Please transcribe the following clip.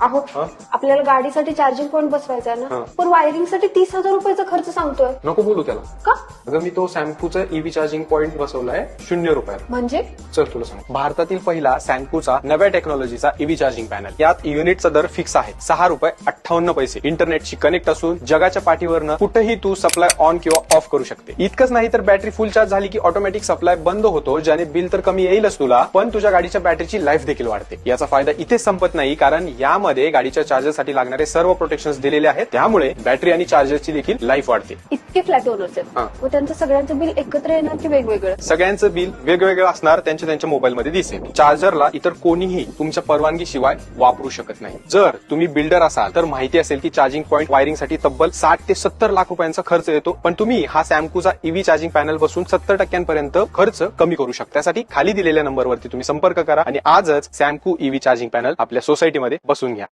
अहो हा? आपल्याला गाडीसाठी चार्जिंग पॉईंट बसवायचा आहे ना, हा. पण वायरिंग साठी 30,000 रुपयाचा खर्च सांगतोय. नको बोलू त्याला. का? अगं मी तो सॅम्पूचा ईव्ही चार्जिंग पॉईंट बसवलाय 0 रुपयात. म्हणजे चल तुला सांग, भारतातील पहिला सॅम्पूचा नव्या टेक्नॉलॉजीचा ईव्ही चार्जिंग पॅनल. यात युनिटचा दर फिक्स आहे, 6 रुपये 58 पैसे. इंटरनेटशी कनेक्ट असून जगाच्या पाठीवरनं कुठेही तू सप्लाय ऑन किंवा ऑफ करू शकते. इतकंच नाही तर बॅटरी फुल चार्ज झाली की ऑटोमॅटिक सप्लाय बंद होतो, ज्याने बिल तर कमी येईलच तुला, पण तुझ्या गाडीच्या बॅटरीची लाईफ देखील वाढते. याचा फायदा इथेच संपत नाही, कारण यामध्ये गाडीच्या चार्जरसाठी लागणारे सर्व प्रोटेक्शन दिलेले आहेत. त्यामुळे बॅटरी आणि चार्जरची देखील लाईफ वाढते. इतके फ्लॅट ओनर्स आहेत, हा. मग त्यांचं सगळ्यांचं बिल एकत्र येणार की वेगवेगळं? सगळ्यांचं बिल वेगवेगळं असणार, त्यांच्या मोबाईलमध्ये दिसेल. चार्जरला इतर कोणीही तुमच्या परवानगीशिवाय वापरू शकत नाही. जर तुम्ही बिल्डर असाल तर माहिती असेल की चार्जिंग पॉईंट वायरिंगसाठी तब्बल 60 ते 70 लाख रुपयांचा खर्च येतो, पण तुम्ही हा सॅम्पूचा ईव्ही चार्जिंग पॅनल बसून 70% खर्च कमी करू शकता. त्यासाठी खाली दिलेल्या नंबरवरती तुम्ही संपर्क करा आणि आजच सॅम्पू ईव्ही चार्जिंग पॅनल आपल्या सोसायटीमध्ये बसून घ्या.